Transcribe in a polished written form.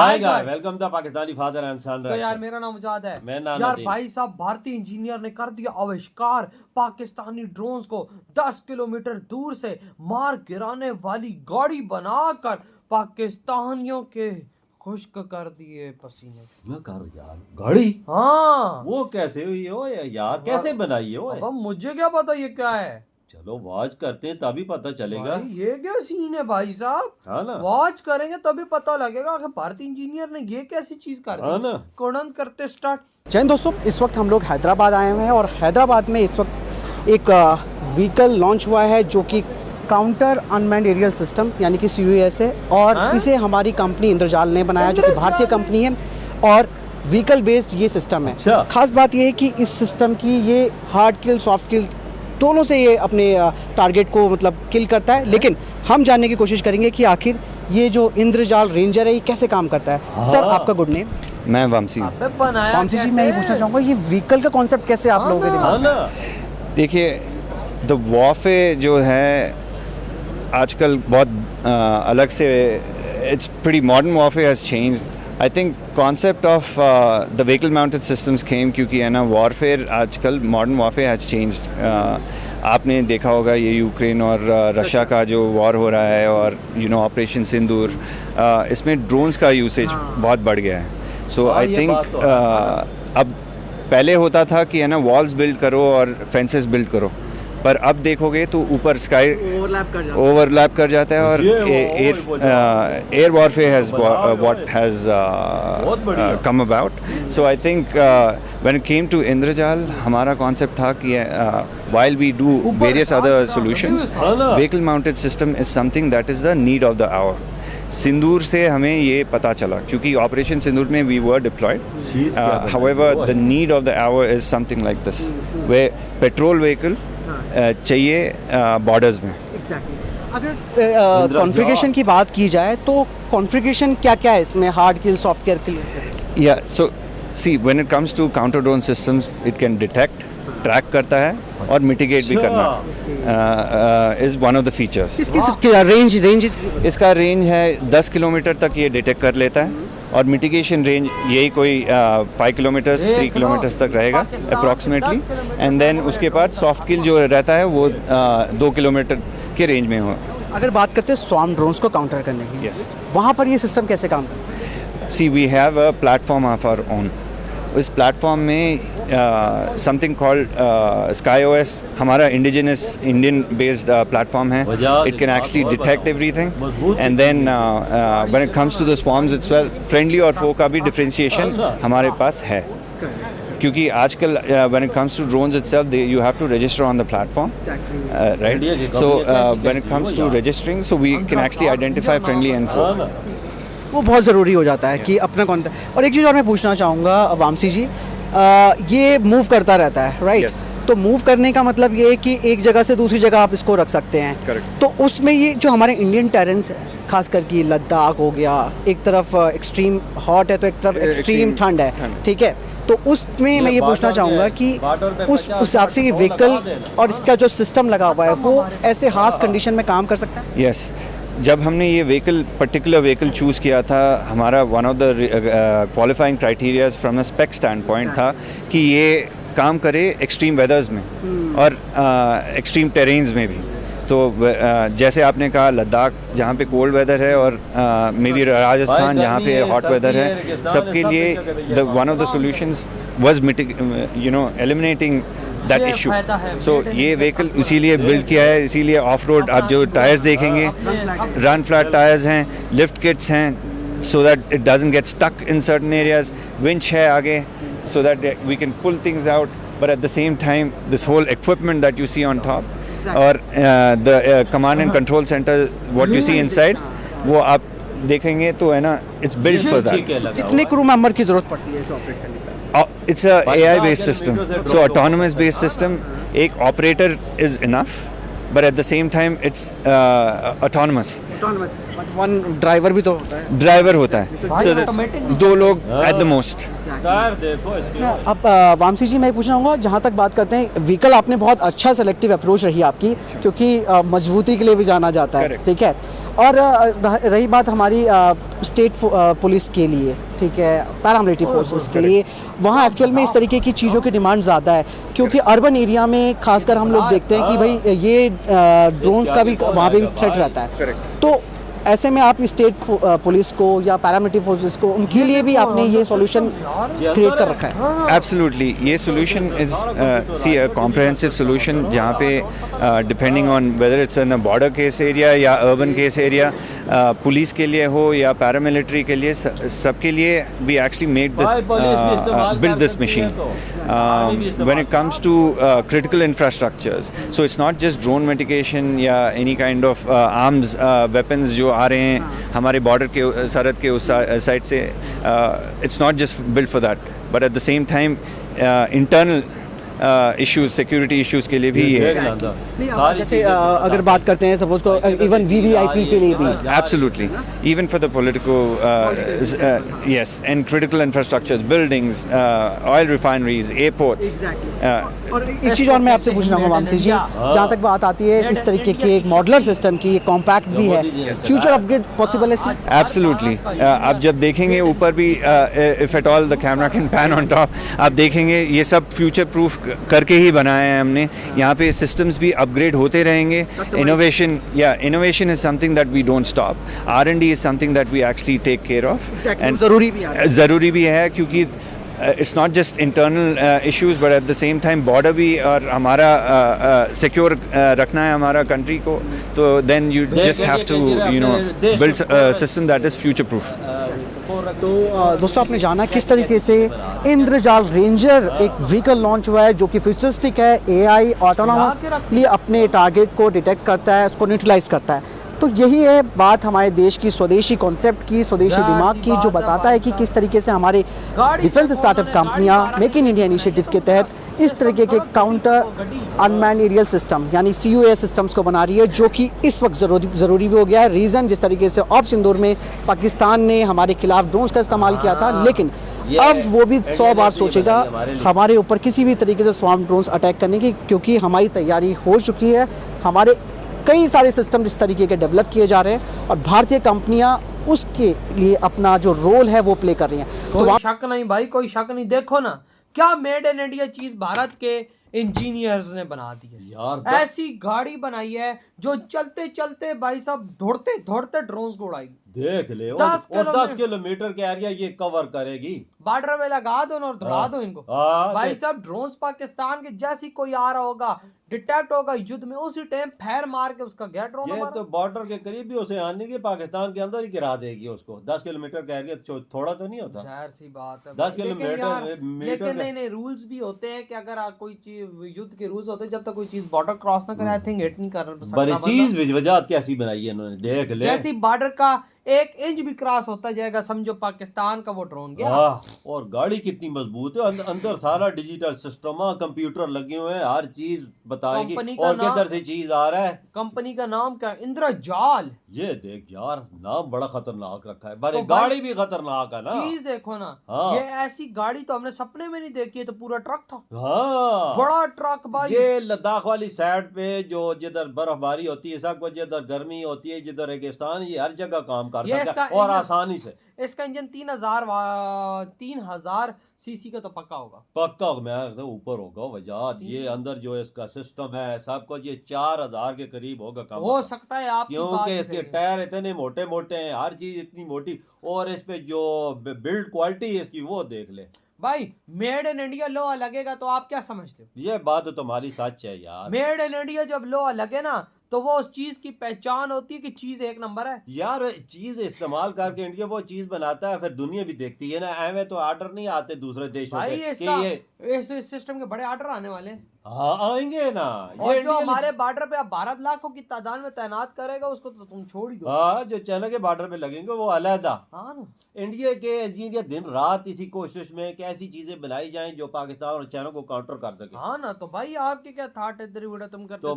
Hi guys, welcome to Pakistani father and son. तो यार मेरा नाम मुजाद है। मैं नाम यार नदीम। भाई साहब, भारतीय इंजीनियर ने कर दिया आविष्कार। पाकिस्तानी ड्रोन्स को 10 किलोमीटर दूर से मार गिराने वाली गाड़ी बनाकर पाकिस्तानियों के खुश्क कर दिए पसीने। मैं करो यार गाड़ी, हाँ वो कैसे हुई हो यार, कैसे बनाई हो? अब मुझे क्या पता ये क्या है। चलो वॉच करते हैं तभी पता चलेगा। भाई ये क्या सीन है भाई साहब? हाँ ना, वॉच करेंगे तभी पता लगेगा कि भारतीय इंजीनियर ने ये कैसी चीज कर हाँ दी। ना। कुड़न करते स्टार्ट। जय हिंद दोस्तों, इस वक्त हम लोग हैदराबाद आए हुए हैं और हैदराबाद में इस वक्त एक व्हीकल लॉन्च हुआ है जो कि काउंटर अनमैन्ड एरियल सिस्टम यानी कि CUAS है और इसे हमारी कंपनी इंद्रजाल ने बनाया जो कि भारतीय कंपनी है और व्हीकल बेस्ड ये सिस्टम है। अच्छा। खास बात ये है कि इस सिस्टम की ये हार्ड किल सॉफ्ट किल दोनों से ये अपने टारगेट को मतलब किल करता है, लेकिन हम जानने की कोशिश करेंगे कि आखिर ये जो इंद्रजाल रेंजर है ये कैसे काम करता है। सर आपका गुड नेम? मैं वंशी। वंशी जी, मैं ये पूछना चाहूँगा ये व्हीकल का कॉन्सेप्ट कैसे आप लोगों के दिमाग हाँ में? ना, देखिए, द वॉरफेयर जो है आजकल बहुत अलग से, it's pretty modern warfare has changed. I think concept of the vehicle mounted systems came क्योंकि है ना वॉरफेयर आजकल मॉडर्न वॉरफेयर हैज़ चेंज्ड। आपने देखा होगा ये यूक्रेन और रशिया का जो वॉर हो रहा है और ऑपरेशन सिंदूर, इसमें ड्रोन्स का यूसेज बहुत बढ़ गया है। सो आई थिंक अब पहले होता था कि है ना वॉल्स बिल्ड करो और फेंसेस बिल्ड करो, पर अब देखोगे तो ऊपर स्काई ओवरलैप कर जाता है और air warfare has what has come about. So I think when it came to Indrajaal हमारा कॉन्सेप्ट था कि while we do various other solutions, vehicle mounted system is something that is the need of the hour. सिंदूर से हमें ये पता चला क्योंकि operation Sindoor में we were deployed. However the need of the hour is something like this, वे patrol vehicle चाहिए borders में। अगर कॉन्फ़िगरेशन की बात की जाए तो कॉन्फ़िगरेशन क्या क्या है इसमें, हार्ड किल सॉफ्ट किल? या so see when it comes to counter drone systems it can detect, track करता है और मिटिगेट भी करना is one of the features. इसका रेंज है 10 किलोमीटर तक ये डिटेक्ट कर लेता है और मिटिगेशन रेंज यही कोई 5 किलोमीटर्स 3 किलोमीटर्स तक रहेगा अप्रॉक्सीमेटली। एंड देन उसके बाद सॉफ्ट किल जो रहता है वो 2 किलोमीटर के रेंज में हो। अगर बात करते हैं स्वार्म ड्रोन्स को काउंटर करने की, यस, वहाँ पर ये सिस्टम कैसे काम करता है? See we have a platform of our own. इस प्लेटफॉर्म में समथिंग कॉल्ड SkyOS हमारा इंडिजिनस इंडियन बेस्ड प्लेटफॉर्म है। It can actually detect everything and then when it comes to the swarms it's well friendly और foe का भी differentiation हमारे पास है क्योंकि आजकल when it comes to drones itself you have to register on the platform, right? So when it comes to registering so we can actually identify friendly and foe. वो बहुत ज़रूरी हो जाता है कि अपना कौन था। और एक चीज़ और मैं पूछना चाहूँगा वामसी जी, ये मूव करता रहता है, राइट? Yes. तो मूव करने का मतलब ये है कि एक जगह से दूसरी जगह आप इसको रख सकते हैं। Correct. तो उसमें ये जो हमारे इंडियन टेरेंस है, खास करके लद्दाख हो गया, एक तरफ एक्सट्रीम हॉट है तो एक तरफ एक्सट्रीम ठंड है, ठीक है? तो उसमें मैं ये पूछना चाहूँगा कि उस हिसाब से ये व्हीकल और इसका जो सिस्टम लगा हुआ है वो ऐसे हार्श कंडीशन में काम कर सकता है? यस, जब हमने ये पर्टिकुलर व्हीकल चूज़ किया था, हमारा one of the qualifying criterias from a speck stand point था कि ये काम करे एक्सट्रीम वेदर्स में और एक्सट्रीम टेरेन्स में भी। तो जैसे आपने कहा लद्दाख जहाँ पे कोल्ड वेदर है और मे बी राजस्थान जहाँ पे हॉट वेदर है, सबके लिए the one of the solutions was eliminating that issue. So ये व्हीकल इसीलिए बिल्ड किया है, इसीलिए ऑफ रोड आप जो टायर्स देखेंगे रन फ्लैट टायर्स हैं, लिफ्ट किट्स हैं so that it doesn't get stuck in certain areas, winch है आगे so that we can pull things out, but at the same time this whole equipment that you see on top और the command and control centre what you see inside, वो आप देखेंगे तो है ना it's built for that. कितने crew member की ज़रूरत पड़ती है इसे ऑपरेट करने के लिए? It's a AI based system, so autonomous based system. एक operator is enough, but at the same time it's autonomous. But one driver भी तो होता है। Driver होता है, so there's 2 लोग at the most. टायर देखो इसके। अब वामसी जी मैं पूछना चाहूँगा, जहाँ तक बात करते हैं व्हीकल, आपने बहुत अच्छा सेलेक्टिव अप्रोच रही आपकी क्योंकि मजबूती के लिए भी जाना जाता है, Correct. ठीक है? और रही बात हमारी स्टेट पुलिस के लिए, ठीक है, पैरामिलिट्री फोर्सेस के लिए, वहाँ एक्चुअल में इस तरीके की चीज़ों की डिमांड ज़्यादा है, क्योंकि अर्बन एरिया में खासकर हम लोग देखते हैं कि भाई ये ड्रोन्स का भी वहाँ पे भी थ्रेट रहता है। तो ऐसे में आप स्टेट पुलिस को या पैरामिलिट्री फोर्सेस को, उनके लिए भी आपने ये सॉल्यूशन क्रिएट कर रखा है। Absolutely, ये solution is see a comprehensive solution जहाँ पे depending on whether it's in a border case area या urban case area, पुलिस के लिए हो या पैरामिलिट्री के लिए, सबके लिए we actually made this build this machine when it comes to critical infrastructures. So it's not just drone mitigation या any kind of arms weapons जो आ रहे हैं हमारे बॉर्डर के सरहद के उस साइड से, it's not just built for that, but at the same time internal issues, security issues के लिए भी ये है। नहीं, आप जैसे अगर बात करते हैं सपोज को इवन वीवीआईपी के लिए भी, absolutely, even for the political yes, and critical infrastructures, buildings, oil refineries, airports. और एक चीज़ और मैं आपसे पूछना चाहूँगा वामसी जी, जहाँ तक बात आती है इस तरीके के एक मॉडलर सिस्टम की, कॉम्पैक्ट भी है, फ्यूचर अपग्रेड पॉसिबल है इसमें? एब्सोल्युटली, आप जब देखेंगे ऊपर भी, if at all the camera can pan on top, आप देखेंगे ये सब फ्यूचर प्रूफ करके ही बनाए हैं हमने। यहाँ पे सिस्टम्स भी अपग्रेड होते रहेंगे। Innovation is something that we don't stop, R&D is something that we actually take care of, and ज़रूरी भी है क्योंकि it's not just internal issues but at the same time border भी और हमारा secure रखना है हमारा country को, तो then you just have to build a system that is future proof। तो दोस्तों, आपने जाना किस तरीके से इंद्रजाल रेंजर एक व्हीकल लॉन्च हुआ है जो कि फ्यूचरिस्टिक है, AI ऑटोनॉमसली अपने टारगेट को डिटेक्ट करता है, उसको न्यूट्रलाइज करता है। तो यही है बात हमारे देश की स्वदेशी कॉन्सेप्ट की, स्वदेशी दिमाग की, जो बताता है कि किस तरीके से हमारे डिफेंस स्टार्टअप कंपनियां मेक इन इंडिया इनिशिएटिव के तहत इस तरीके के काउंटर अनमैन्ड एरियल सिस्टम यानी CUAS सिस्टम्स को बना रही है, जो कि इस वक्त ज़रूरी भी हो गया है। रीज़न जिस तरीके से ऑप सिंदूर में पाकिस्तान ने हमारे खिलाफ ड्रोन्स का इस्तेमाल किया था, लेकिन अब वो भी 100 बार सोचेगा हमारे ऊपर किसी भी तरीके से स्वार्म ड्रोन्स अटैक करने की, क्योंकि हमारी तैयारी हो चुकी है। हमारे कई सारे सिस्टम इस तरीके के डेवलप किए जा रहे हैं और भारतीय कंपनियां उसके लिए अपना जो रोल है वो प्ले कर रही हैं। कोई शक नहीं भाई, कोई शक नहीं। देखो ना क्या मेड इन इंडिया चीज भारत के इंजीनियर्स ने बना दी है यार। ऐसी गाड़ी बनाई है जो चलते चलते भाई साहब दौड़ते दौड़ते ड्रोन्स को उड़ाएगी। देख ले, 10 किलोमीटर के एरिया ये कवर करेगी। बॉर्डर में लगा दो और दौड़ा दो इनको। भाई साहब ड्रोन्स पाकिस्तान के जैसी कोई आ रहा होगा, डिटेक्ट होगा युद्ध में, उसी टाइम फैर मार के उसका गया ड्रोन। ये तो बॉर्डर के करीब भी उसे आने की पाकिस्तान के अंदर ही गिरा देगी उसको। 10 किलोमीटर का एरिया थोड़ा तो नहीं होता, जाहिर सी बात है 10 किलोमीटर। लेकिन नहीं, रूल्स भी होते हैं कि अगर कोई चीज, युद्ध के रूल्स होते हैं, जब तक कोई चीज बॉर्डर क्रॉस ना करे, आई थिंक हिट नहीं कर सकता। बड़ी चीज वजह कैसी बनाई है इन्होंने, देख ले। जैसी बॉर्डर का 1 इंच भी क्रॉस होता जाएगा, समझो पाकिस्तान का वो ड्रोन गया। और गाड़ी कितनी मजबूत है, अंदर सारा डिजिटल सिस्टम, कंप्यूटर लगे हुए हैं, हर चीज बताएगी और किधर से चीज आ रहा है। कंपनी का नाम क्या? इंद्रजाल। ये देख यार, नाम बड़ा खतरनाक रखा है, पर गाड़ी भी खतरनाक है ना। चीज देखो ना, ये ऐसी गाड़ी तो हमने सपने में नहीं देखी है, तो पूरा ट्रक था। बड़ा ट्रक भाई। ये लद्दाख वाली साइड पे जो जिधर बर्फबारी होती है, सब कुछ जिधर गर्मी होती है, जिधर रेगिस्तान, ये हर जगह काम करता है और आसानी से। इसका इंजन 3000 सीसी का तो पक्का होगा। पक्का मैं तो ऊपर होगा वजह। ये अंदर जो इसका सिस्टम है सब कुछ, ये 4000 के करीब होगा कम हो सकता है आप, क्योंकि इसके टायर इतने मोटे मोटे हैं, हर चीज इतनी मोटी, और इस पे जो बिल्ड क्वालिटी है इसकी वो देख ले भाई। मेड इन इंडिया लोहा लगेगा तो आप क्या समझते हो? ये बात तो तुम्हारी सच है यार। मेड इन इंडिया जब लोहा लगे ना, तो वो उस चीज की पहचान होती है कि चीज एक नंबर है यार। चीज इस्तेमाल करके इंडिया वो चीज बनाता है, फिर दुनिया भी देखती है ना। एवं तो ऑर्डर नहीं आते दूसरे देशों भाई के, इस सिस्टम के बड़े ऑर्डर आने वाले हैं। हाँ आएंगे ना। और जो हमारे बॉर्डर पे अब 12 लाखों की तादाद में तैनात करेगा उसको तो तुम छोड़ ही दो। हाँ, जो चाइना के बॉर्डर पे लगेंगे वो अलहदा। हाँ ना, इंडिया के इंजीनियर दिन रात इसी कोशिश में कि ऐसी चीजें बनाई जाएं जो पाकिस्तान और चाइना को काउंटर कर सके। हाँ ना। तो भाई आपके क्या थॉट इधर उड़ा तुम करते तो